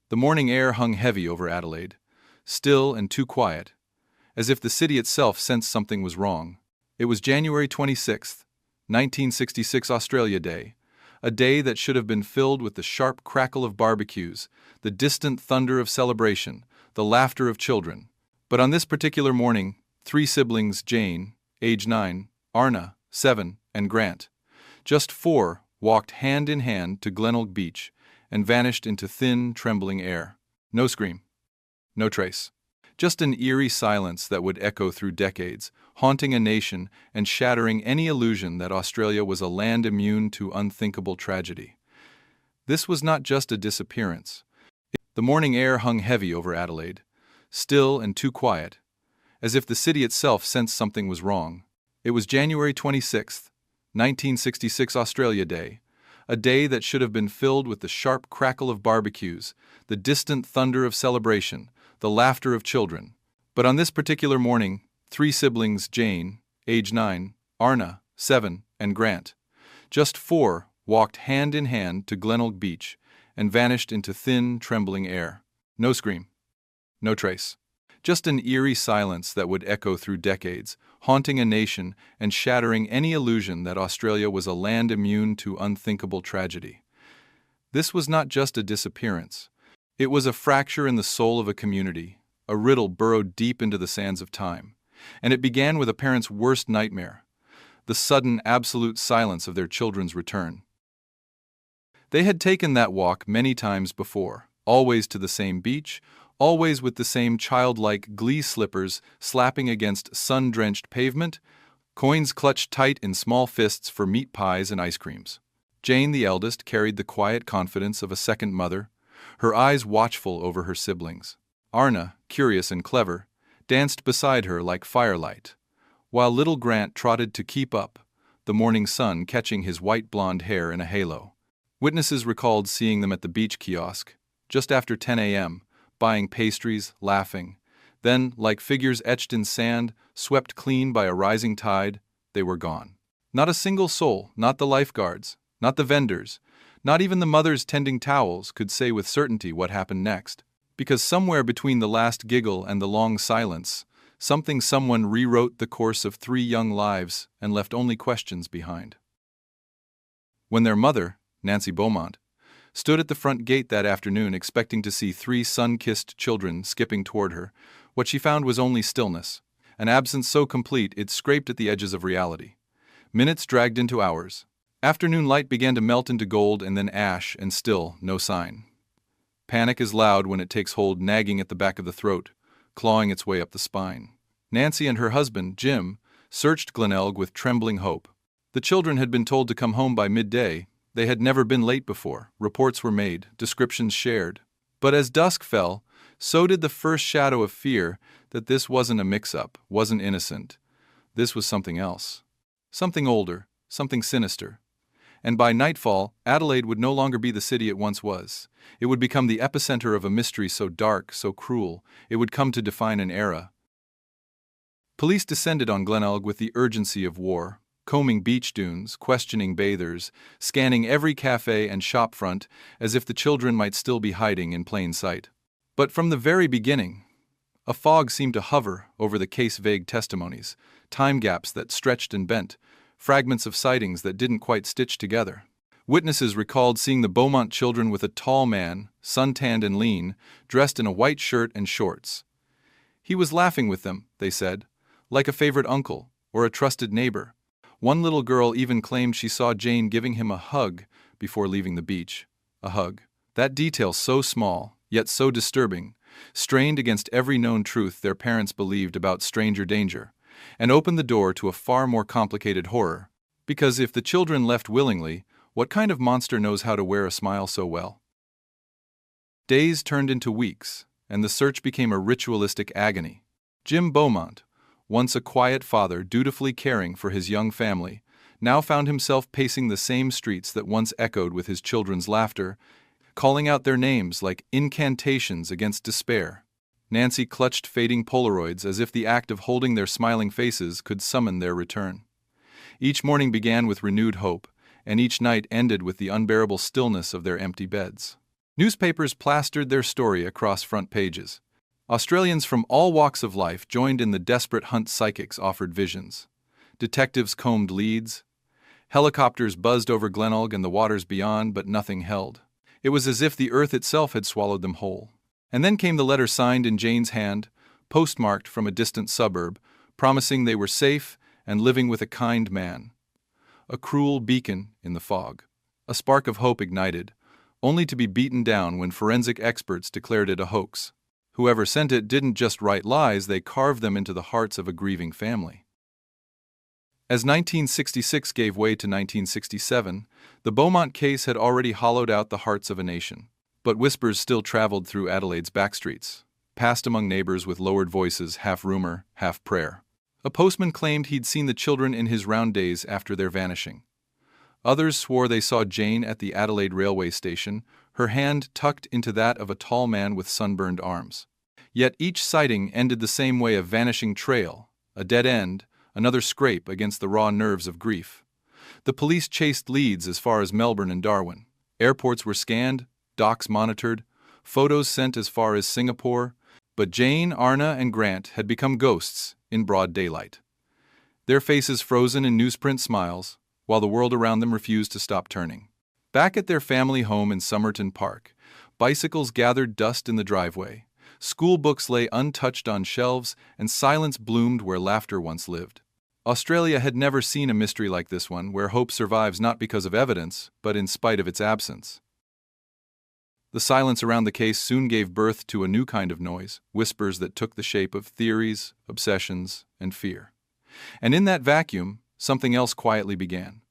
The morning air hung heavy over Adelaide, still and too quiet, as if the city itself sensed something was wrong. It was January 26th, 1966 Australia Day, a day that should have been filled with the sharp crackle of barbecues, the distant thunder of celebration, the laughter of children. But on this particular morning, three siblings, Jane, age 9, Arnna, 7, and Grant, just 4, walked hand in hand to Glenelg Beach and vanished into thin, trembling air. No scream. No trace. Just an eerie silence that would echo through decades, haunting a nation and shattering any illusion that Australia was a land immune to unthinkable tragedy. This was not just a disappearance. The morning air hung heavy over Adelaide, still and too quiet, as if the city itself sensed something was wrong. It was January 26th, 1966 Australia Day, a day that should have been filled with the sharp crackle of barbecues, the distant thunder of celebration, the laughter of children. But on this particular morning, three siblings, Jane, age 9, Arnna, 7, and Grant, just 4, walked hand in hand to Glenelg Beach and vanished into thin, trembling air. No scream. No trace. Just an eerie silence that would echo through decades, haunting a nation and shattering any illusion that Australia was a land immune to unthinkable tragedy. This was not just a disappearance. It was a fracture in the soul of a community, a riddle burrowed deep into the sands of time. And it began with a parent's worst nightmare, the sudden, absolute silence of their children's return. They had taken that walk many times before, always to the same beach, always with the same childlike glee slippers slapping against sun-drenched pavement, coins clutched tight in small fists for meat pies and ice creams. Jane, the eldest, carried the quiet confidence of a second mother, her eyes watchful over her siblings. Arnna, curious and clever, danced beside her like firelight, while little Grant trotted to keep up, the morning sun catching his white blonde hair in a halo. Witnesses recalled seeing them at the beach kiosk, just after 10 a.m., buying pastries, laughing. Then, like figures etched in sand, swept clean by a rising tide, they were gone. Not a single soul, not the lifeguards, not the vendors, not even the mothers tending towels could say with certainty what happened next. Because somewhere between the last giggle and the long silence, someone rewrote the course of 3 young lives and left only questions behind. When their mother, Nancy Beaumont, stood at the front gate that afternoon expecting to see 3 sun-kissed children skipping toward her, what she found was only stillness, an absence so complete it scraped at the edges of reality. Minutes dragged into hours. Afternoon light began to melt into gold and then ash, and still no sign. Panic is loud when it takes hold, nagging at the back of the throat, clawing its way up the spine. Nancy and her husband, Jim, searched Glenelg with trembling hope. The children had been told to come home by midday. They had never been late before. Reports were made, descriptions shared. But as dusk fell, so did the first shadow of fear that this wasn't a mix-up, wasn't innocent. This was something else. Something older, something sinister. And by nightfall, Adelaide would no longer be the city it once was. It would become the epicenter of a mystery so dark, so cruel, it would come to define an era. Police descended on Glenelg with the urgency of war, combing beach dunes, questioning bathers, scanning every cafe and shop front as if the children might still be hiding in plain sight. But from the very beginning, a fog seemed to hover over the case, vague testimonies, time gaps that stretched and bent, fragments of sightings that didn't quite stitch together. Witnesses recalled seeing the Beaumont children with a tall man, suntanned and lean, dressed in a white shirt and shorts. He was laughing with them, they said, like a favorite uncle or a trusted neighbor. One little girl even claimed she saw Jane giving him a hug before leaving the beach. A hug. That detail so small, yet so disturbing, strained against every known truth their parents believed about stranger danger, and opened the door to a far more complicated horror. Because if the children left willingly, what kind of monster knows how to wear a smile so well? Days turned into weeks, and the search became a ritualistic agony. Jim Beaumont, once a quiet father dutifully caring for his young family, now found himself pacing the same streets that once echoed with his children's laughter, calling out their names like incantations against despair. Nancy clutched fading Polaroids as if the act of holding their smiling faces could summon their return. Each morning began with renewed hope, and each night ended with the unbearable stillness of their empty beds. Newspapers plastered their story across front pages. Australians from all walks of life joined in the desperate hunt. Psychics offered visions. Detectives combed leads. Helicopters buzzed over Glenelg and the waters beyond, but nothing held. It was as if the earth itself had swallowed them whole. And then came the letter signed in Jane's hand, postmarked from a distant suburb, promising they were safe and living with a kind man. A cruel beacon in the fog. A spark of hope ignited, only to be beaten down when forensic experts declared it a hoax. Whoever sent it didn't just write lies, they carved them into the hearts of a grieving family. As 1966 gave way to 1967, the Beaumont case had already hollowed out the hearts of a nation. But whispers still traveled through Adelaide's backstreets, passed among neighbors with lowered voices, half rumor, half prayer. A postman claimed he'd seen the children in his round days after their vanishing. Others swore they saw Jane at the Adelaide railway station, her hand tucked into that of a tall man with sunburned arms. Yet each sighting ended the same way: a vanishing trail, a dead end, another scrape against the raw nerves of grief. The police chased leads as far as Melbourne and Darwin. Airports were scanned, docks monitored, photos sent as far as Singapore, but Jane, Arnna, and Grant had become ghosts in broad daylight. Their faces frozen in newsprint smiles, while the world around them refused to stop turning. Back at their family home in Somerton Park, bicycles gathered dust in the driveway, school books lay untouched on shelves, and silence bloomed where laughter once lived. Australia had never seen a mystery like this one, where hope survives not because of evidence, but in spite of its absence. The silence around the case soon gave birth to a new kind of noise, whispers that took the shape of theories, obsessions, and fear. And in that vacuum, something else quietly began.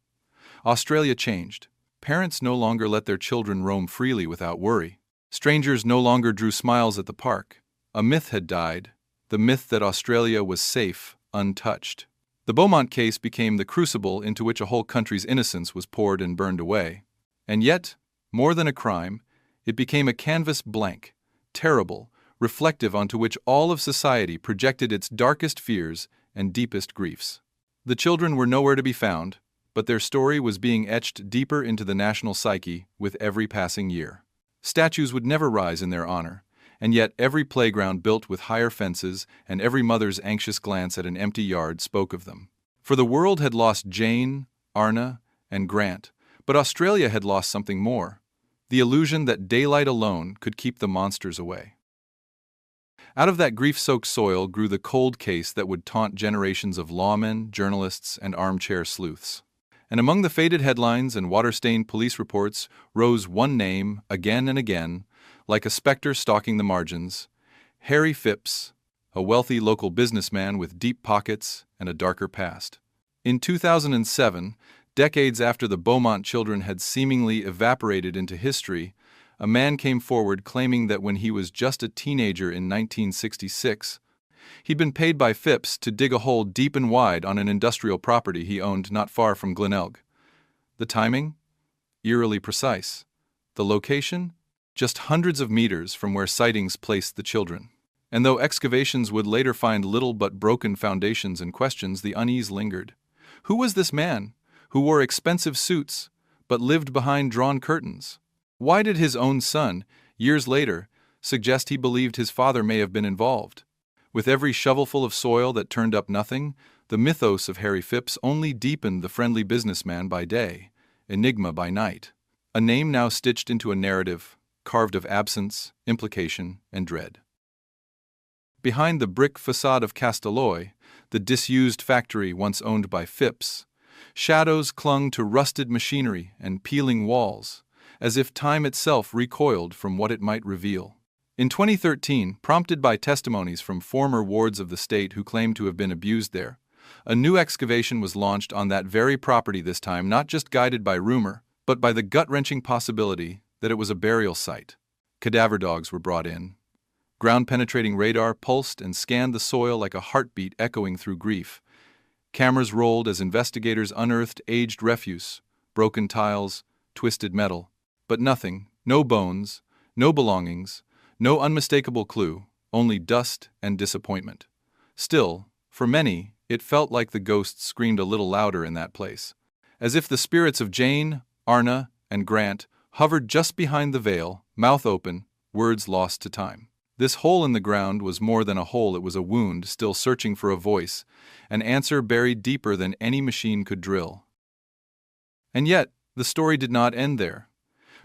Australia changed. Parents no longer let their children roam freely without worry. Strangers no longer drew smiles at the park. A myth had died, the myth that Australia was safe, untouched. The Beaumont case became the crucible into which a whole country's innocence was poured and burned away. And yet, more than a crime, it became a canvas blank, terrible, reflective onto which all of society projected its darkest fears and deepest griefs. The children were nowhere to be found, but their story was being etched deeper into the national psyche with every passing year. Statues would never rise in their honor, and yet every playground built with higher fences and every mother's anxious glance at an empty yard spoke of them. For the world had lost Jane, Arnna, and Grant, but Australia had lost something more: the illusion that daylight alone could keep the monsters away. Out of that grief-soaked soil grew the cold case that would taunt generations of lawmen, journalists, and armchair sleuths. And among the faded headlines and water-stained police reports rose one name, again and again, like a specter stalking the margins: Harry Phipps, a wealthy local businessman with deep pockets and a darker past. In 2007, decades after the Beaumont children had seemingly evaporated into history, a man came forward claiming that when he was just a teenager in 1966, he'd been paid by Phipps to dig a hole deep and wide on an industrial property he owned not far from Glenelg. The timing? Eerily precise. The location? Just hundreds of meters from where sightings placed the children. And though excavations would later find little but broken foundations and questions, the unease lingered. Who was this man, who wore expensive suits, but lived behind drawn curtains? Why did his own son, years later, suggest he believed his father may have been involved? With every shovelful of soil that turned up nothing, the mythos of Harry Phipps only deepened: the friendly businessman by day, enigma by night. A name now stitched into a narrative, carved of absence, implication, and dread. Behind the brick facade of Castelloy, the disused factory once owned by Phipps, shadows clung to rusted machinery and peeling walls, as if time itself recoiled from what it might reveal. In 2013, prompted by testimonies from former wards of the state who claimed to have been abused there, a new excavation was launched on that very property, this time not just guided by rumor, but by the gut-wrenching possibility that it was a burial site. Cadaver dogs were brought in. Ground-penetrating radar pulsed and scanned the soil like a heartbeat echoing through grief. Cameras rolled as investigators unearthed aged refuse, broken tiles, twisted metal. But nothing, no bones, no belongings, no unmistakable clue, only dust and disappointment. Still, for many, it felt like the ghosts screamed a little louder in that place, as if the spirits of Jane, Arnna, and Grant hovered just behind the veil, mouth open, words lost to time. This hole in the ground was more than a hole, it was a wound still searching for a voice, an answer buried deeper than any machine could drill. And yet, the story did not end there.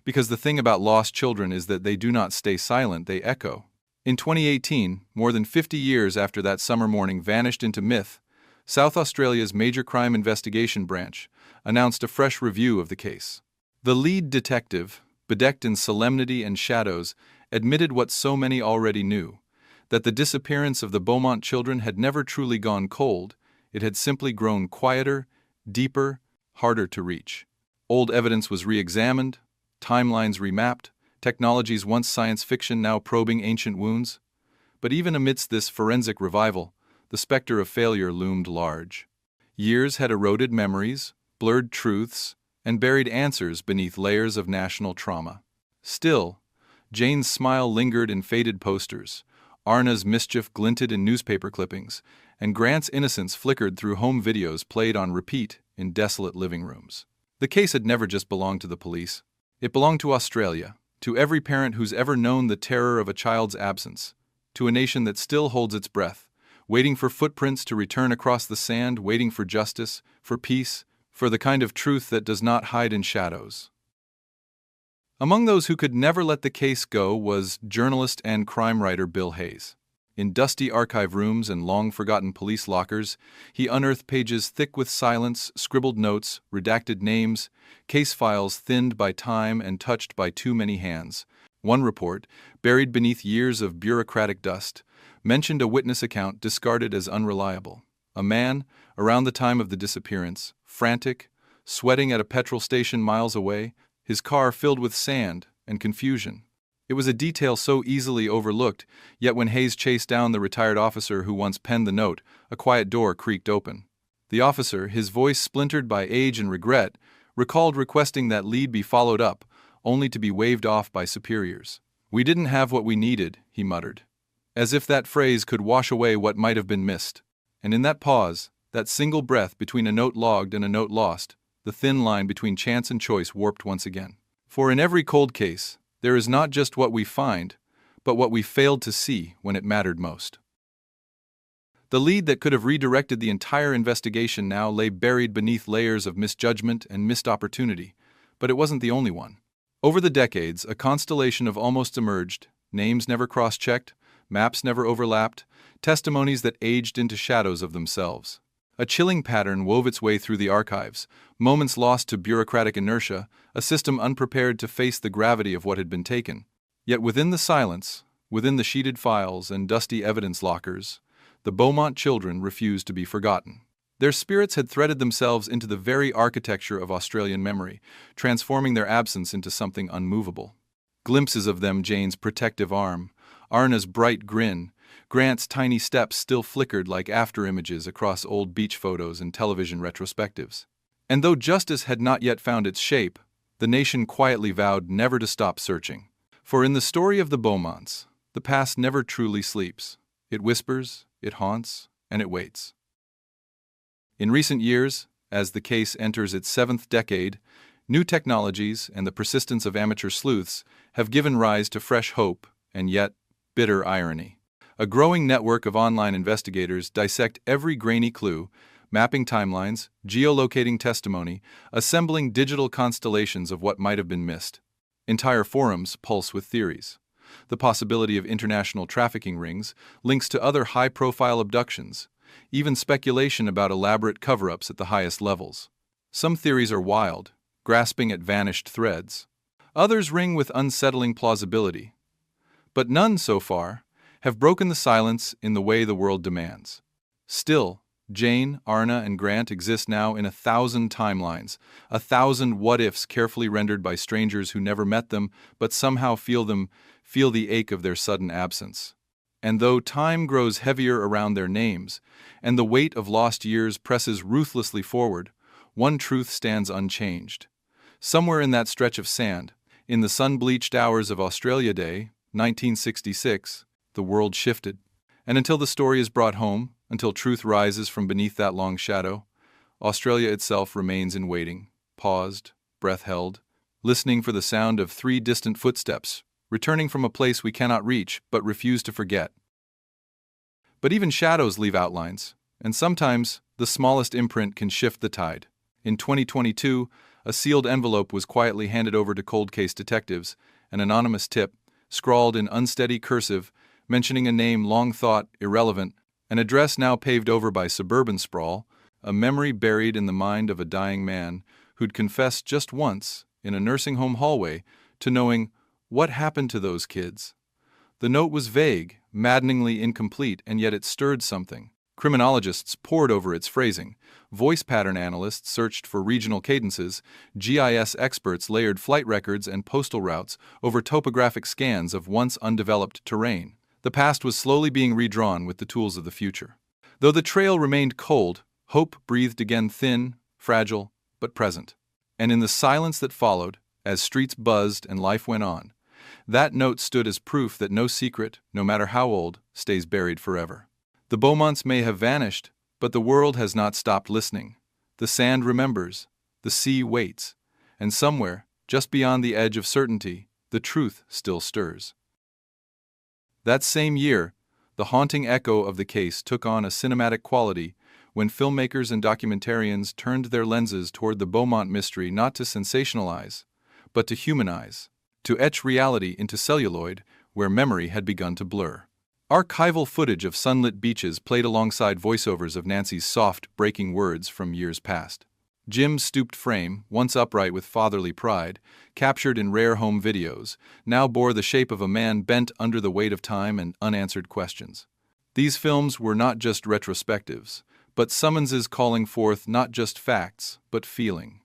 Because the thing about lost children is that they do not stay silent, they echo. In 2018, more than 50 years after that summer morning vanished into myth, South Australia's Major Crime Investigation Branch announced a fresh review of the case. The lead detective, bedecked in solemnity and shadows, admitted what so many already knew, that the disappearance of the Beaumont children had never truly gone cold, it had simply grown quieter, deeper, harder to reach. Old evidence was re-examined, timelines remapped, technologies once science fiction now probing ancient wounds. But even amidst this forensic revival, the specter of failure loomed large. Years had eroded memories, blurred truths, and buried answers beneath layers of national trauma. Still, Jane's smile lingered in faded posters, Arnna's mischief glinted in newspaper clippings, and Grant's innocence flickered through home videos played on repeat in desolate living rooms. The case had never just belonged to the police. It belonged to Australia, to every parent who's ever known the terror of a child's absence, to a nation that still holds its breath, waiting for footprints to return across the sand, waiting for justice, for peace, for the kind of truth that does not hide in shadows. Among those who could never let the case go was journalist and crime writer Bill Hayes. In dusty archive rooms and long-forgotten police lockers, he unearthed pages thick with silence, scribbled notes, redacted names, case files thinned by time and touched by too many hands. One report, buried beneath years of bureaucratic dust, mentioned a witness account discarded as unreliable. A man, around the time of the disappearance, frantic, sweating at a petrol station miles away, his car filled with sand and confusion. It was a detail so easily overlooked, yet when Hayes chased down the retired officer who once penned the note, a quiet door creaked open. The officer, his voice splintered by age and regret, recalled requesting that lead be followed up, only to be waved off by superiors. "We didn't have what we needed," he muttered. As if that phrase could wash away what might have been missed. And in that pause, that single breath between a note logged and a note lost, the thin line between chance and choice warped once again. For in every cold case, there is not just what we find, but what we failed to see when it mattered most. The lead that could have redirected the entire investigation now lay buried beneath layers of misjudgment and missed opportunity, but it wasn't the only one. Over the decades, a constellation of almost emerged, names never cross-checked, maps never overlapped, testimonies that aged into shadows of themselves. A chilling pattern wove its way through the archives, moments lost to bureaucratic inertia, a system unprepared to face the gravity of what had been taken. Yet within the silence, within the sheeted files and dusty evidence lockers, the Beaumont children refused to be forgotten. Their spirits had threaded themselves into the very architecture of Australian memory, transforming their absence into something unmovable. Glimpses of them, Jane's protective arm, Arnna's bright grin, Grant's tiny steps still flickered like after-images across old beach photos and television retrospectives. And though justice had not yet found its shape, the nation quietly vowed never to stop searching. For in the story of the Beaumonts, the past never truly sleeps. It whispers, it haunts, and it waits. In recent years, as the case enters its 7th decade, new technologies and the persistence of amateur sleuths have given rise to fresh hope and yet bitter irony. A growing network of online investigators dissect every grainy clue, mapping timelines, geolocating testimony, assembling digital constellations of what might have been missed. Entire forums pulse with theories. The possibility of international trafficking rings, links to other high-profile abductions, even speculation about elaborate cover-ups at the highest levels. Some theories are wild, grasping at vanished threads. Others ring with unsettling plausibility. But none, so far, have broken the silence in the way the world demands. Still, Jane, Arnna, and Grant exist now in 1,000 timelines, 1,000 what-ifs carefully rendered by strangers who never met them but somehow feel the ache of their sudden absence. And though time grows heavier around their names, and the weight of lost years presses ruthlessly forward, one truth stands unchanged. Somewhere in that stretch of sand, in the sun-bleached hours of Australia Day, 1966, the world shifted. And until the story is brought home, until truth rises from beneath that long shadow, Australia itself remains in waiting, paused, breath held, listening for the sound of 3 distant footsteps, returning from a place we cannot reach but refuse to forget. But even shadows leave outlines, and sometimes the smallest imprint can shift the tide. In 2022, a sealed envelope was quietly handed over to cold case detectives, an anonymous tip, scrawled in unsteady cursive, mentioning a name long thought irrelevant, an address now paved over by suburban sprawl, a memory buried in the mind of a dying man who'd confessed just once, in a nursing home hallway, to knowing what happened to those kids. The note was vague, maddeningly incomplete, and yet it stirred something. Criminologists pored over its phrasing, voice pattern analysts searched for regional cadences, GIS experts layered flight records and postal routes over topographic scans of once undeveloped terrain. The past was slowly being redrawn with the tools of the future. Though the trail remained cold, hope breathed again, thin, fragile, but present. And in the silence that followed, as streets buzzed and life went on, that note stood as proof that no secret, no matter how old, stays buried forever. The Beaumonts may have vanished, but the world has not stopped listening. The sand remembers, the sea waits, and somewhere, just beyond the edge of certainty, the truth still stirs. That same year, the haunting echo of the case took on a cinematic quality when filmmakers and documentarians turned their lenses toward the Beaumont mystery not to sensationalize, but to humanize, to etch reality into celluloid where memory had begun to blur. Archival footage of sunlit beaches played alongside voiceovers of Nancy's soft, breaking words from years past. Jim's stooped frame, once upright with fatherly pride, captured in rare home videos, now bore the shape of a man bent under the weight of time and unanswered questions. These films were not just retrospectives, but summonses calling forth not just facts, but feeling.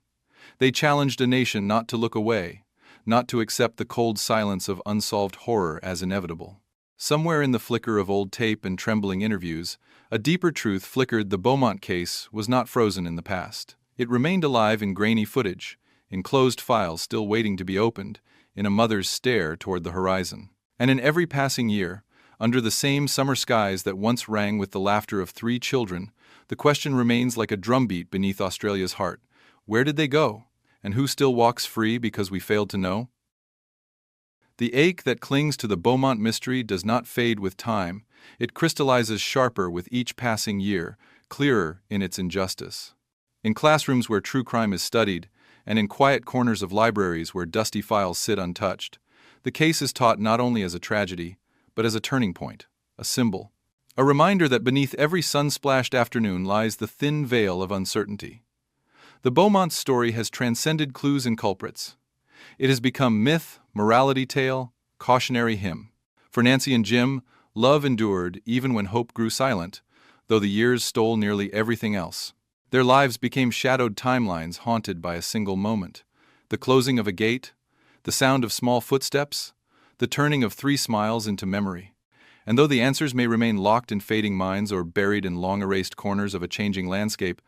They challenged a nation not to look away, not to accept the cold silence of unsolved horror as inevitable. Somewhere in the flicker of old tape and trembling interviews, a deeper truth flickered. The Beaumont case was not frozen in the past. It remained alive in grainy footage, in closed files still waiting to be opened, in a mother's stare toward the horizon. And in every passing year, under the same summer skies that once rang with the laughter of 3 children, the question remains like a drumbeat beneath Australia's heart. Where did they go? And who still walks free because we failed to know? The ache that clings to the Beaumont mystery does not fade with time. It crystallizes sharper with each passing year, clearer in its injustice. In classrooms where true crime is studied, and in quiet corners of libraries where dusty files sit untouched, the case is taught not only as a tragedy, but as a turning point, a symbol, a reminder that beneath every sun-splashed afternoon lies the thin veil of uncertainty. The Beaumont story has transcended clues and culprits. It has become myth, morality tale, cautionary hymn. For Nancy and Jim, love endured even when hope grew silent, though the years stole nearly everything else. Their lives became shadowed timelines haunted by a single moment. The closing of a gate, the sound of small footsteps, the turning of 3 smiles into memory. And though the answers may remain locked in fading minds or buried in long-erased corners of a changing landscape,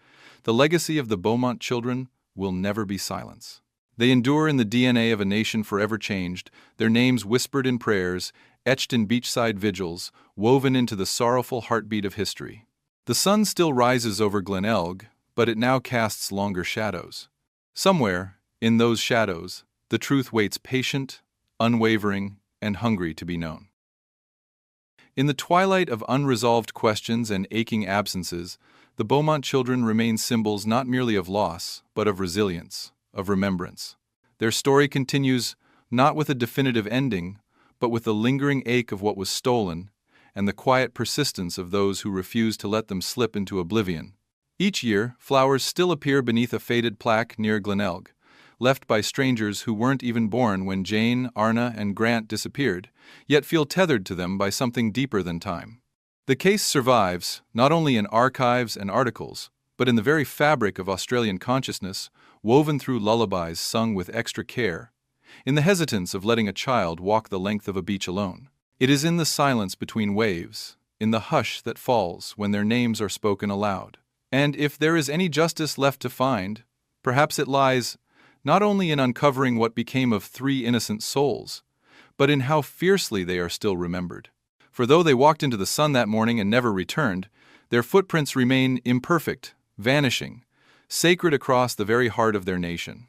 the legacy of the Beaumont children will never be silence. They endure in the DNA of a nation forever changed, their names whispered in prayers, etched in beachside vigils, woven into the sorrowful heartbeat of history. The sun still rises over Glenelg, but it now casts longer shadows. Somewhere, in those shadows, the truth waits patient, unwavering, and hungry to be known. In the twilight of unresolved questions and aching absences, the Beaumont children remain symbols not merely of loss, but of resilience, of remembrance. Their story continues not with a definitive ending, but with the lingering ache of what was stolen and the quiet persistence of those who refuse to let them slip into oblivion. Each year, flowers still appear beneath a faded plaque near Glenelg, left by strangers who weren't even born when Jane, Arnna, and Grant disappeared, yet feel tethered to them by something deeper than time. The case survives, not only in archives and articles, but in the very fabric of Australian consciousness, woven through lullabies sung with extra care, in the hesitance of letting a child walk the length of a beach alone. It is in the silence between waves, in the hush that falls when their names are spoken aloud. And if there is any justice left to find, perhaps it lies not only in uncovering what became of 3 innocent souls, but in how fiercely they are still remembered. For though they walked into the sun that morning and never returned, their footprints remain imperfect, vanishing, sacred across the very heart of their nation.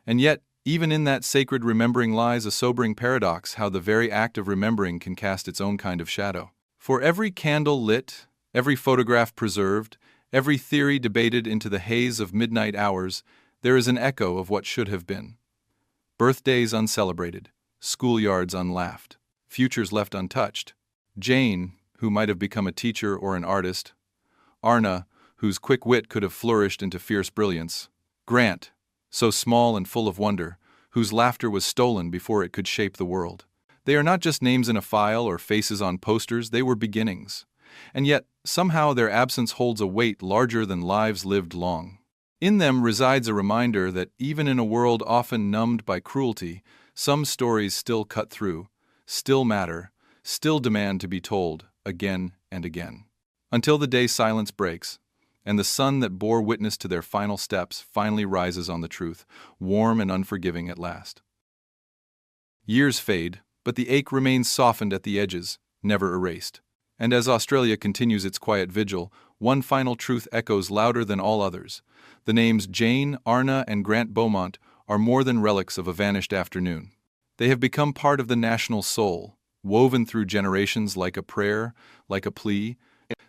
And yet, even in that sacred remembering lies a sobering paradox, how the very act of remembering can cast its own kind of shadow. For every candle lit, every photograph preserved, every theory debated into the haze of midnight hours, there is an echo of what should have been. Birthdays uncelebrated, schoolyards unlaughed, futures left untouched. Jane, who might have become a teacher or an artist. Arnna, whose quick wit could have flourished into fierce brilliance. Grant, so small and full of wonder, whose laughter was stolen before it could shape the world. They are not just names in a file or faces on posters, they were beginnings. And yet, somehow their absence holds a weight larger than lives lived long. In them resides a reminder that even in a world often numbed by cruelty, some stories still cut through, still matter, still demand to be told again and again. Until the day silence breaks, and the sun that bore witness to their final steps finally rises on the truth, warm and unforgiving at last. Years fade, but the ache remains softened at the edges, never erased. And as Australia continues its quiet vigil, one final truth echoes louder than all others. The names Jane, Arnna, and Grant Beaumont are more than relics of a vanished afternoon. They have become part of the national soul, woven through generations like a prayer, like a plea.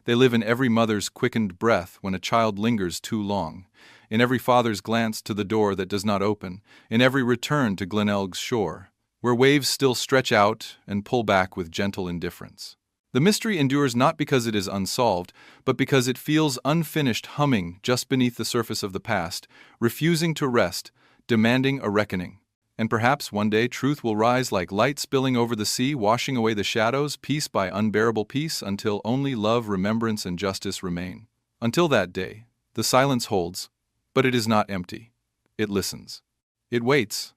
They live in every mother's quickened breath when a child lingers too long, in every father's glance to the door that does not open, in every return to Glenelg's shore, where waves still stretch out and pull back with gentle indifference. The mystery endures not because it is unsolved, but because it feels unfinished, humming just beneath the surface of the past, refusing to rest, demanding a reckoning. And perhaps one day truth will rise like light spilling over the sea, washing away the shadows, piece by unbearable piece, until only love, remembrance, and justice remain. Until that day, the silence holds, but it is not empty. It listens. It waits.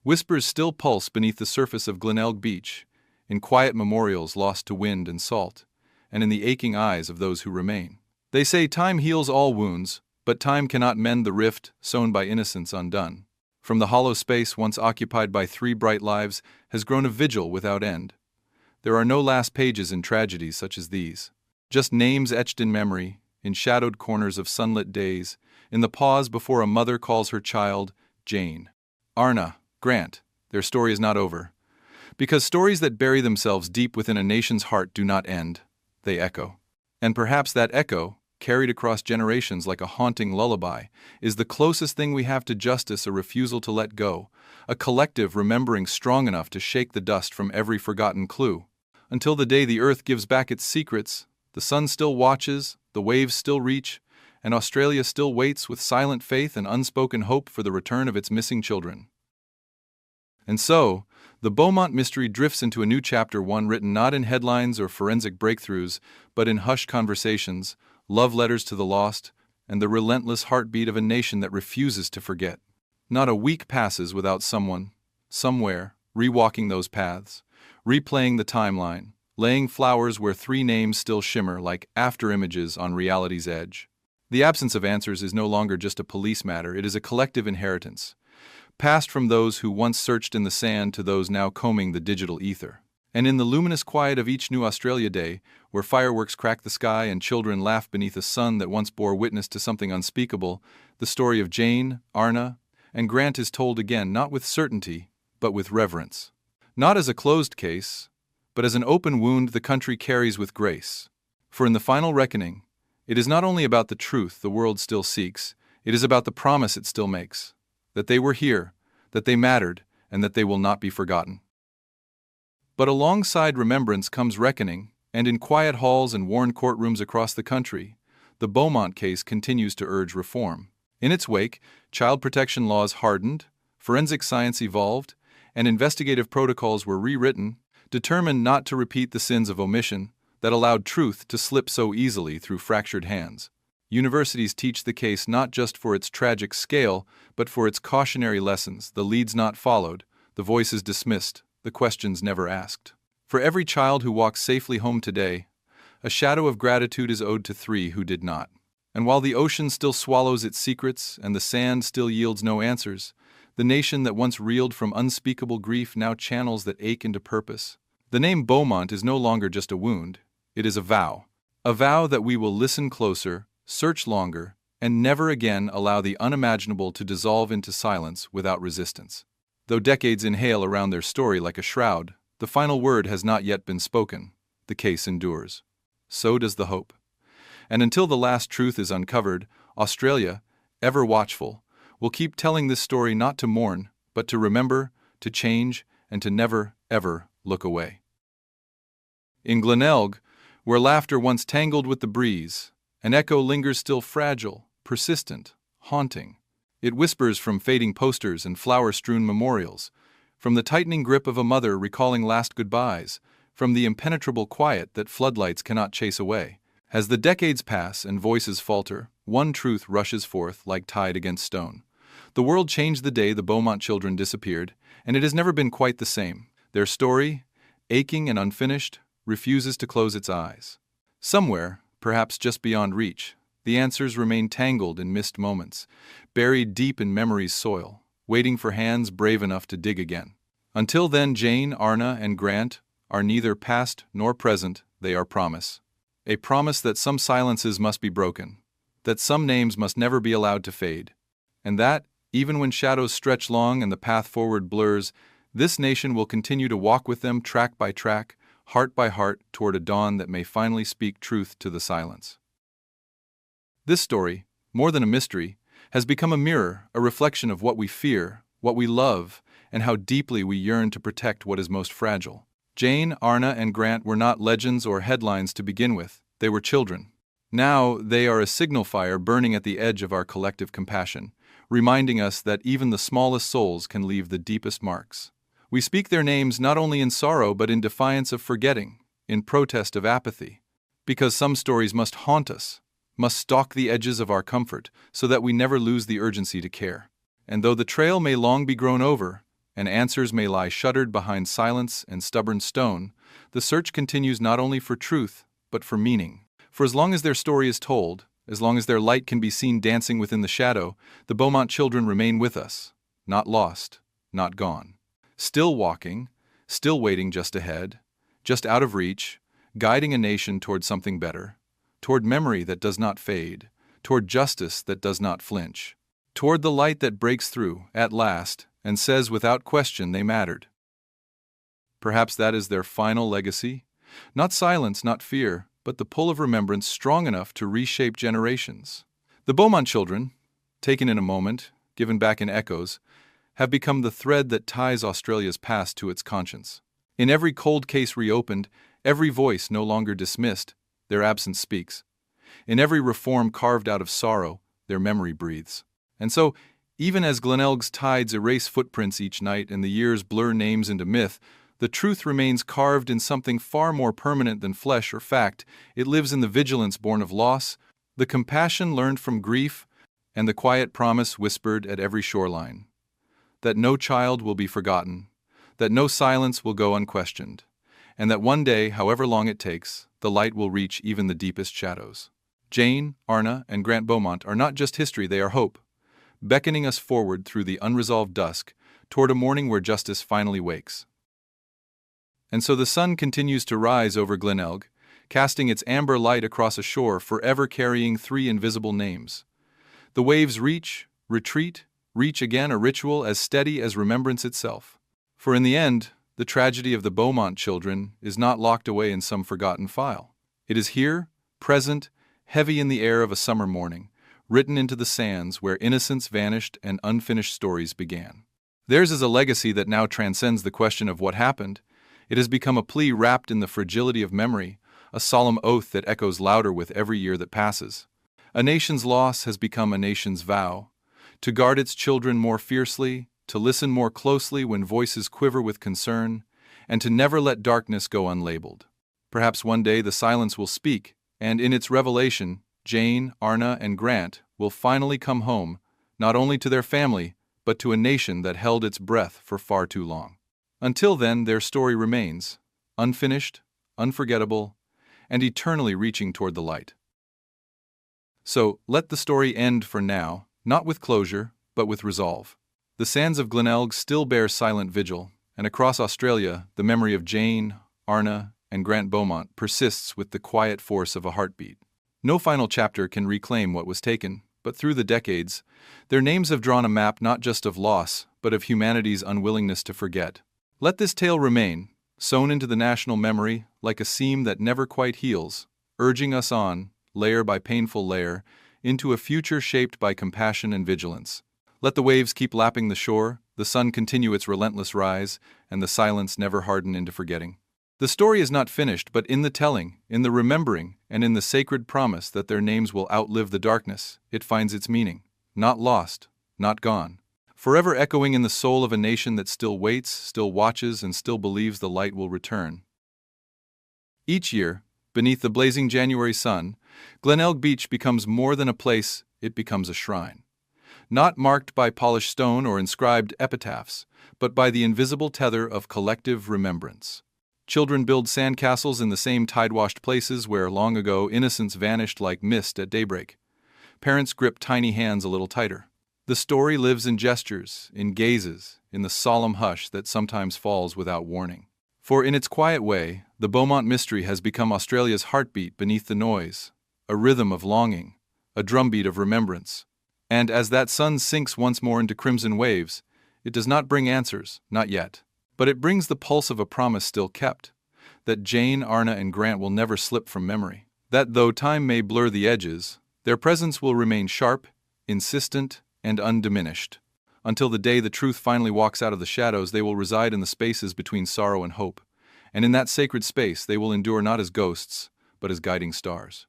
Whispers still pulse beneath the surface of Glenelg Beach, in quiet memorials lost to wind and salt, and in the aching eyes of those who remain. They say time heals all wounds, but time cannot mend the rift sown by innocence undone. From the hollow space once occupied by 3 bright lives has grown a vigil without end. There are no last pages in tragedies such as these, just names etched in memory, in shadowed corners of sunlit days, in the pause before a mother calls her child Jane. Arnna, Grant, their story is not over. Because stories that bury themselves deep within a nation's heart do not end, they echo. And perhaps that echo, carried across generations like a haunting lullaby, is the closest thing we have to justice, a refusal to let go, a collective remembering strong enough to shake the dust from every forgotten clue. Until the day the earth gives back its secrets, the sun still watches, the waves still reach, and Australia still waits with silent faith and unspoken hope for the return of its missing children. And so, the Beaumont mystery drifts into a new chapter, one written not in headlines or forensic breakthroughs, but in hushed conversations, love letters to the lost, and the relentless heartbeat of a nation that refuses to forget. Not a week passes without someone, somewhere, rewalking those paths, replaying the timeline, laying flowers where 3 names still shimmer like after-images on reality's edge. The absence of answers is no longer just a police matter, it is a collective inheritance, passed from those who once searched in the sand to those now combing the digital ether. And in the luminous quiet of each new Australia Day, where fireworks crack the sky and children laugh beneath a sun that once bore witness to something unspeakable, the story of Jane, Arnna, and Grant is told again, not with certainty, but with reverence. Not as a closed case, but as an open wound the country carries with grace. For in the final reckoning, it is not only about the truth the world still seeks, it is about the promise it still makes, that they were here, that they mattered, and that they will not be forgotten. But alongside remembrance comes reckoning, and in quiet halls and worn courtrooms across the country, the Beaumont case continues to urge reform. In its wake, child protection laws hardened, forensic science evolved, and investigative protocols were rewritten, determined not to repeat the sins of omission that allowed truth to slip so easily through fractured hands. Universities teach the case not just for its tragic scale, but for its cautionary lessons, the leads not followed, the voices dismissed, the questions never asked. For every child who walks safely home today, a shadow of gratitude is owed to 3 who did not. And while the ocean still swallows its secrets and the sand still yields no answers, the nation that once reeled from unspeakable grief now channels that ache into purpose. The name Beaumont is no longer just a wound, it is a vow that we will listen closer, search longer, and never again allow the unimaginable to dissolve into silence without resistance. Though decades inhale around their story like a shroud, the final word has not yet been spoken. The case endures. So does the hope. And until the last truth is uncovered, Australia, ever watchful, will keep telling this story not to mourn, but to remember, to change, and to never, ever look away. In Glenelg, where laughter once tangled with the breeze, an echo lingers still fragile, persistent, haunting. It whispers from fading posters and flower-strewn memorials, from the tightening grip of a mother recalling last goodbyes, from the impenetrable quiet that floodlights cannot chase away. As the decades pass and voices falter, one truth rushes forth like tide against stone. The world changed the day the Beaumont children disappeared, and it has never been quite the same. Their story, aching and unfinished, refuses to close its eyes. Somewhere, perhaps just beyond reach, the answers remain tangled in missed moments, buried deep in memory's soil, waiting for hands brave enough to dig again. Until then, Jane, Arnna, and Grant are neither past nor present, they are promise. A promise that some silences must be broken, that some names must never be allowed to fade, and that, even when shadows stretch long and the path forward blurs, this nation will continue to walk with them track by track, heart by heart, toward a dawn that may finally speak truth to the silence. This story, more than a mystery, has become a mirror, a reflection of what we fear, what we love, and how deeply we yearn to protect what is most fragile. Jane, Arnna, and Grant were not legends or headlines to begin with, they were children. Now they are a signal fire burning at the edge of our collective compassion, reminding us that even the smallest souls can leave the deepest marks. We speak their names not only in sorrow but in defiance of forgetting, in protest of apathy, because some stories must haunt us, must stalk the edges of our comfort so that we never lose the urgency to care. And though the trail may long be grown over, and answers may lie shuttered behind silence and stubborn stone, the search continues not only for truth, but for meaning. For as long as their story is told, as long as their light can be seen dancing within the shadow, the Beaumont children remain with us, not lost, not gone. Still walking, still waiting just ahead, just out of reach, guiding a nation toward something better, toward memory that does not fade, toward justice that does not flinch, toward the light that breaks through, at last, and says without question they mattered. Perhaps that is their final legacy? Not silence, not fear, but the pull of remembrance strong enough to reshape generations. The Beaumont children, taken in a moment, given back in echoes, have become the thread that ties Australia's past to its conscience. In every cold case reopened, every voice no longer dismissed, their absence speaks. In every reform carved out of sorrow, their memory breathes. And so, even as Glenelg's tides erase footprints each night and the years blur names into myth, the truth remains carved in something far more permanent than flesh or fact. It lives in the vigilance born of loss, the compassion learned from grief, and the quiet promise whispered at every shoreline. That no child will be forgotten, that no silence will go unquestioned, and that one day, however long it takes, the light will reach even the deepest shadows. Jane, Arnna, and Grant Beaumont are not just history, they are hope, beckoning us forward through the unresolved dusk, toward a morning where justice finally wakes. And so the sun continues to rise over Glenelg, casting its amber light across a shore forever carrying three invisible names. The waves reach, retreat, reach again, a ritual as steady as remembrance itself. For in the end, the tragedy of the Beaumont children is not locked away in some forgotten file. It is here, present, heavy in the air of a summer morning, written into the sands where innocence vanished and unfinished stories began. Theirs is a legacy that now transcends the question of what happened. It has become a plea wrapped in the fragility of memory, a solemn oath that echoes louder with every year that passes. A nation's loss has become a nation's vow, to guard its children more fiercely, to listen more closely when voices quiver with concern, and to never let darkness go unlabeled. Perhaps one day the silence will speak, and in its revelation, Jane, Arnna, and Grant will finally come home, not only to their family, but to a nation that held its breath for far too long. Until then, their story remains, unfinished, unforgettable, and eternally reaching toward the light. So, let the story end for now, not with closure, but with resolve. The sands of Glenelg still bear silent vigil, and across Australia, the memory of Jane, Arnna, and Grant Beaumont persists with the quiet force of a heartbeat. No final chapter can reclaim what was taken, but through the decades, their names have drawn a map not just of loss, but of humanity's unwillingness to forget. Let this tale remain, sewn into the national memory like a seam that never quite heals, urging us on, layer by painful layer, into a future shaped by compassion and vigilance. Let the waves keep lapping the shore, the sun continue its relentless rise, and the silence never harden into forgetting. The story is not finished, but in the telling, in the remembering, and in the sacred promise that their names will outlive the darkness, it finds its meaning. Not lost, not gone. Forever echoing in the soul of a nation that still waits, still watches, and still believes the light will return. Each year, beneath the blazing January sun, Glenelg Beach becomes more than a place, it becomes a shrine. Not marked by polished stone or inscribed epitaphs, but by the invisible tether of collective remembrance. Children build sandcastles in the same tide-washed places where long ago innocence vanished like mist at daybreak. Parents grip tiny hands a little tighter. The story lives in gestures, in gazes, in the solemn hush that sometimes falls without warning. For in its quiet way, the Beaumont mystery has become Australia's heartbeat beneath the noise, a rhythm of longing, a drumbeat of remembrance. And as that sun sinks once more into crimson waves, it does not bring answers, not yet. But it brings the pulse of a promise still kept, that Jane, Arnna, and Grant will never slip from memory. That though time may blur the edges, their presence will remain sharp, insistent, and undiminished. Until the day the truth finally walks out of the shadows, they will reside in the spaces between sorrow and hope. And in that sacred space, they will endure not as ghosts, but as guiding stars.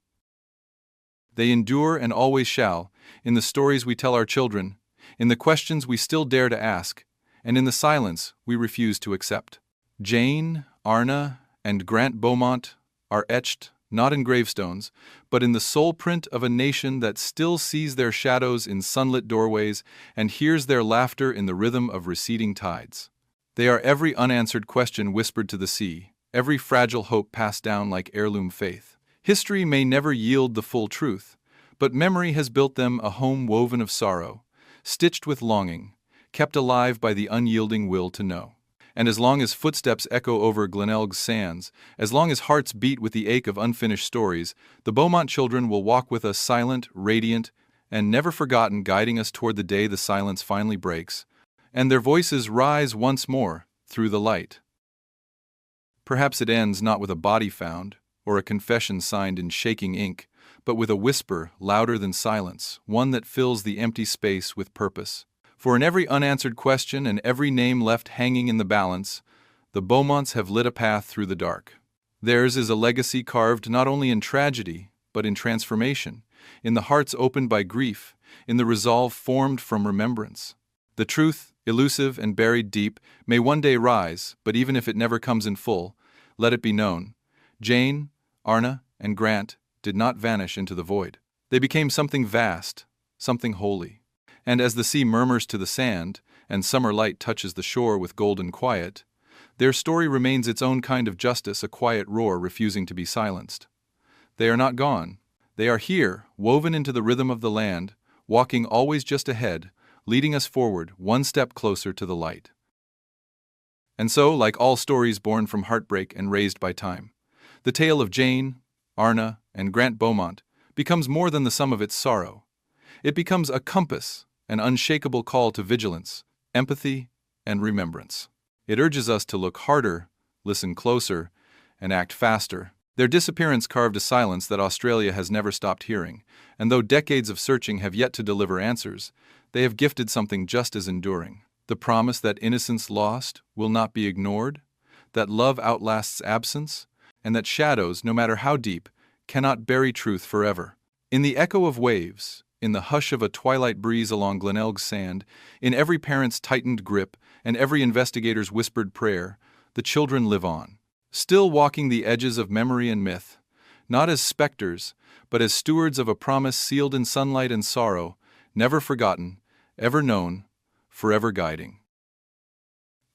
They endure and always shall, in the stories we tell our children, in the questions we still dare to ask, and in the silence we refuse to accept. Jane, Arnna, and Grant Beaumont are etched, not in gravestones, but in the soul print of a nation that still sees their shadows in sunlit doorways and hears their laughter in the rhythm of receding tides. They are every unanswered question whispered to the sea, every fragile hope passed down like heirloom faith. History may never yield the full truth, but memory has built them a home woven of sorrow, stitched with longing, kept alive by the unyielding will to know. And as long as footsteps echo over Glenelg's sands, as long as hearts beat with the ache of unfinished stories, the Beaumont children will walk with us silent, radiant, and never forgotten, guiding us toward the day the silence finally breaks, and their voices rise once more through the light. Perhaps it ends not with a body found, or a confession signed in shaking ink, but with a whisper louder than silence, one that fills the empty space with purpose. For in every unanswered question and every name left hanging in the balance, the Beaumonts have lit a path through the dark. Theirs is a legacy carved not only in tragedy, but in transformation, in the hearts opened by grief, in the resolve formed from remembrance. The truth, elusive and buried deep, may one day rise, but even if it never comes in full, let it be known. Jane, Arnna, and Grant did not vanish into the void. They became something vast, something holy. And as the sea murmurs to the sand, and summer light touches the shore with golden quiet, their story remains its own kind of justice, a quiet roar refusing to be silenced. They are not gone. They are here, woven into the rhythm of the land, walking always just ahead, leading us forward, one step closer to the light. And so, like all stories born from heartbreak and raised by time, the tale of Jane, Arnna, and Grant Beaumont becomes more than the sum of its sorrow. It becomes a compass, an unshakable call to vigilance, empathy, and remembrance. It urges us to look harder, listen closer, and act faster. Their disappearance carved a silence that Australia has never stopped hearing, and though decades of searching have yet to deliver answers, they have gifted something just as enduring. The promise that innocence lost will not be ignored, that love outlasts absence, and that shadows, no matter how deep, cannot bury truth forever. In the echo of waves, in the hush of a twilight breeze along Glenelg's sand, in every parent's tightened grip and every investigator's whispered prayer, the children live on, still walking the edges of memory and myth, not as specters, but as stewards of a promise sealed in sunlight and sorrow, never forgotten, ever known, forever guiding.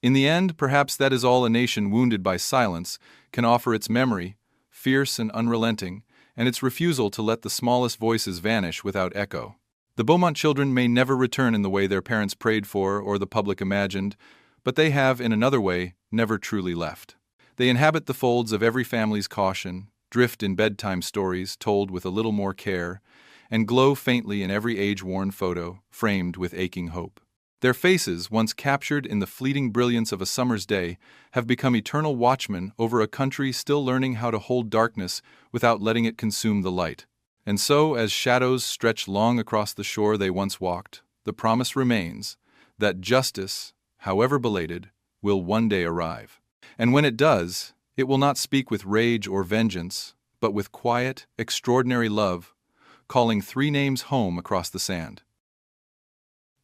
In the end, perhaps that is all a nation wounded by silence can offer: its memory, fierce and unrelenting, and its refusal to let the smallest voices vanish without echo. The Beaumont children may never return in the way their parents prayed for or the public imagined, but they have, in another way, never truly left. They inhabit the folds of every family's caution, drift in bedtime stories told with a little more care, and glow faintly in every age-worn photo, framed with aching hope. Their faces, once captured in the fleeting brilliance of a summer's day, have become eternal watchmen over a country still learning how to hold darkness without letting it consume the light. And so, as shadows stretch long across the shore they once walked, the promise remains that justice, however belated, will one day arrive. And when it does, it will not speak with rage or vengeance, but with quiet, extraordinary love, calling three names home across the sand.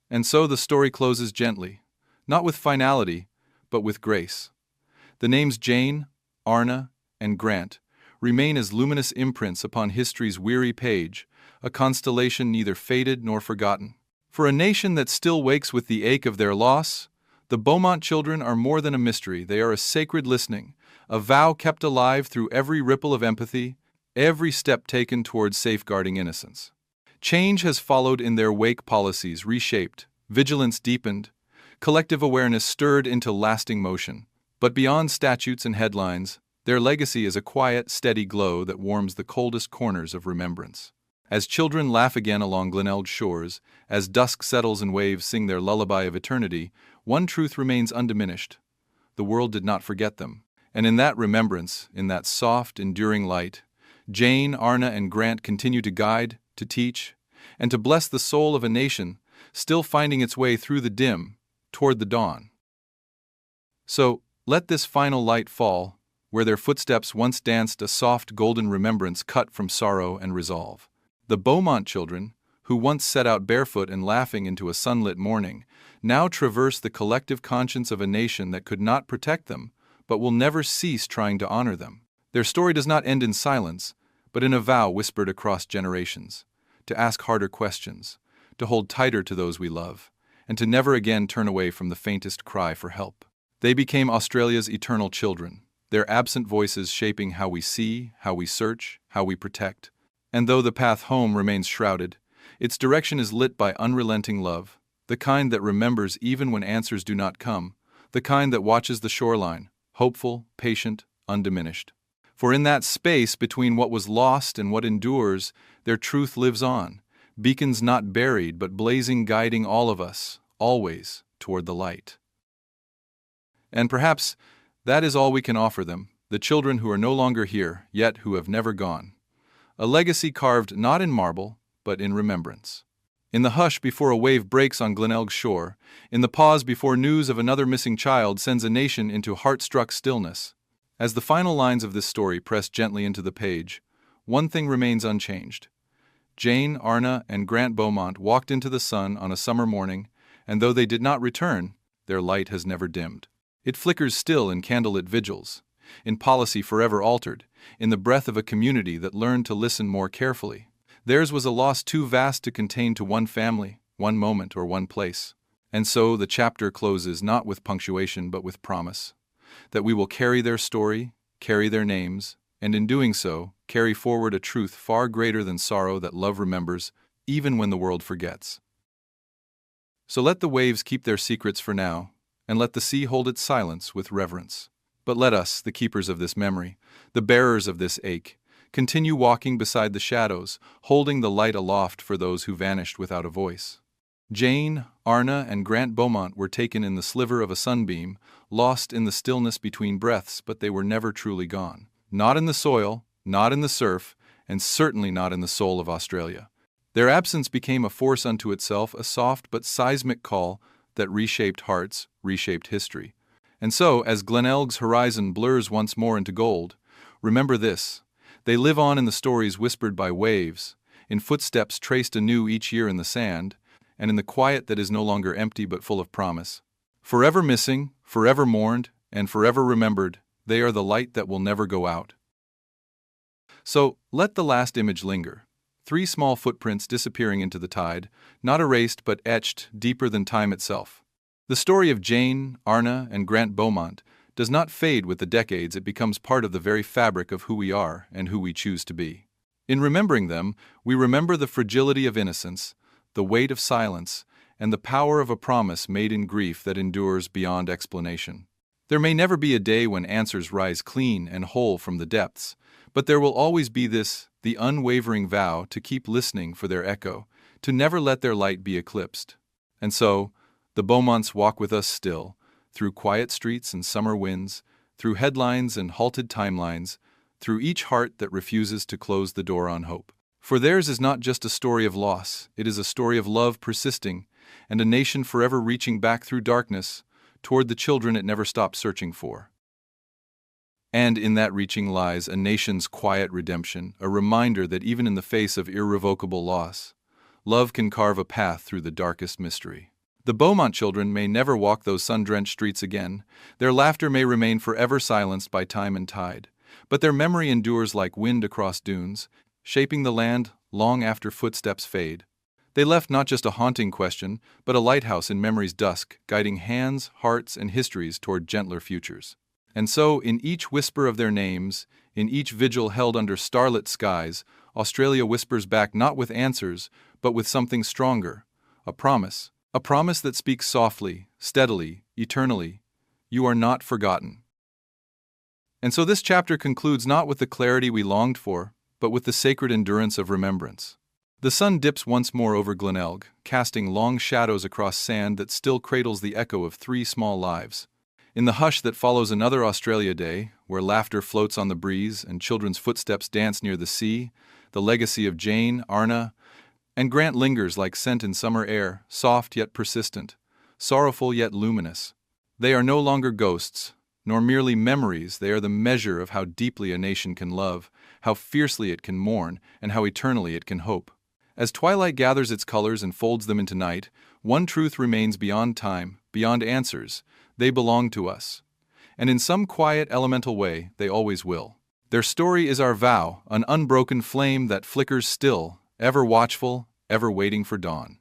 And so the story closes gently, not with finality, but with grace. The names Jane, Arnna, and Grant remain as luminous imprints upon history's weary page, a constellation neither faded nor forgotten. For a nation that still wakes with the ache of their loss, the Beaumont children are more than a mystery. They are a sacred listening, a vow kept alive through every ripple of empathy, every step taken towards safeguarding innocence. Change has followed in their wake, policies reshaped, vigilance deepened, collective awareness stirred into lasting motion. But beyond statutes and headlines, their legacy is a quiet, steady glow that warms the coldest corners of remembrance. As children laugh again along Glenelg shores, as dusk settles and waves sing their lullaby of eternity, one truth remains undiminished. The world did not forget them. And in that remembrance, in that soft, enduring light, Jane, Arnna, and Grant continue to guide, to teach, and to bless the soul of a nation still finding its way through the dim, toward the dawn. So, let this final light fall, where their footsteps once danced, a soft golden remembrance cut from sorrow and resolve. The Beaumont children, who once set out barefoot and laughing into a sunlit morning, now traverse the collective conscience of a nation that could not protect them, but will never cease trying to honor them. Their story does not end in silence, but in a vow whispered across generations, to ask harder questions, to hold tighter to those we love, and to never again turn away from the faintest cry for help. They became Australia's eternal children, their absent voices shaping how we see, how we search, how we protect. And though the path home remains shrouded, its direction is lit by unrelenting love, the kind that remembers even when answers do not come, the kind that watches the shoreline, hopeful, patient, undiminished. For in that space between what was lost and what endures, their truth lives on, beacons not buried but blazing, guiding all of us, always, toward the light. And perhaps that is all we can offer them, the children who are no longer here, yet who have never gone. A legacy carved not in marble, but in remembrance. In the hush before a wave breaks on Glenelg's shore, in the pause before news of another missing child sends a nation into heart-struck stillness. As the final lines of this story press gently into the page, one thing remains unchanged. Jane, Arnna, and Grant Beaumont walked into the sun on a summer morning, and though they did not return, their light has never dimmed. It flickers still in candlelit vigils, in policy forever altered, in the breath of a community that learned to listen more carefully. Theirs was a loss too vast to contain to one family, one moment, or one place. And so the chapter closes not with punctuation but with promise, that we will carry their story, carry their names, and in doing so, carry forward a truth far greater than sorrow that love remembers, even when the world forgets. So let the waves keep their secrets for now, and let the sea hold its silence with reverence. But let us, the keepers of this memory, the bearers of this ache, continue walking beside the shadows, holding the light aloft for those who vanished without a voice. Jane, Arnna, and Grant Beaumont were taken in the sliver of a sunbeam, lost in the stillness between breaths, but they were never truly gone. Not in the soil, not in the surf, and certainly not in the soul of Australia. Their absence became a force unto itself, a soft but seismic call that reshaped hearts, reshaped history. And so, as Glenelg's horizon blurs once more into gold, remember this: they live on in the stories whispered by waves, in footsteps traced anew each year in the sand, and in the quiet that is no longer empty but full of promise. Forever missing, forever mourned, and forever remembered, they are the light that will never go out. So, let the last image linger. 3 small footprints disappearing into the tide, not erased but etched deeper than time itself. The story of Jane, Arnna, and Grant Beaumont does not fade with the decades. It becomes part of the very fabric of who we are and who we choose to be. In remembering them, we remember the fragility of innocence, the weight of silence, and the power of a promise made in grief that endures beyond explanation. There may never be a day when answers rise clean and whole from the depths, but there will always be this the unwavering vow to keep listening for their echo, to never let their light be eclipsed. And so, the Beaumonts walk with us still, through quiet streets and summer winds, through headlines and halted timelines, through each heart that refuses to close the door on hope. For theirs is not just a story of loss, it is a story of love persisting, and a nation forever reaching back through darkness, toward the children it never stopped searching for. And in that reaching lies a nation's quiet redemption, a reminder that even in the face of irrevocable loss, love can carve a path through the darkest mystery. The Beaumont children may never walk those sun-drenched streets again, their laughter may remain forever silenced by time and tide, but their memory endures like wind across dunes, shaping the land long after footsteps fade. They left not just a haunting question, but a lighthouse in memory's dusk, guiding hands, hearts, and histories toward gentler futures. And so, in each whisper of their names, in each vigil held under starlit skies, Australia whispers back not with answers, but with something stronger, a promise that speaks softly, steadily, eternally. You are not forgotten. And so this chapter concludes not with the clarity we longed for, but with the sacred endurance of remembrance. The sun dips once more over Glenelg, casting long shadows across sand that still cradles the echo of 3 small lives. In the hush that follows another Australia Day, where laughter floats on the breeze and children's footsteps dance near the sea, the legacy of Jane, Arnna, and Grant lingers like scent in summer air, soft yet persistent, sorrowful yet luminous. They are no longer ghosts, nor merely memories, they are the measure of how deeply a nation can love, how fiercely it can mourn, and how eternally it can hope. As twilight gathers its colors and folds them into night, one truth remains beyond time, beyond answers: they belong to us. And in some quiet, elemental way, they always will. Their story is our vow, an unbroken flame that flickers still, ever watchful, ever waiting for dawn.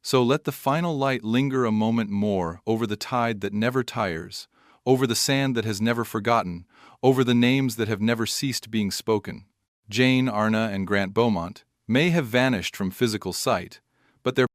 So let the final light linger a moment more over the tide that never tires, over the sand that has never forgotten, over the names that have never ceased being spoken. Jane, Arnna, and Grant Beaumont may have vanished from physical sight, but their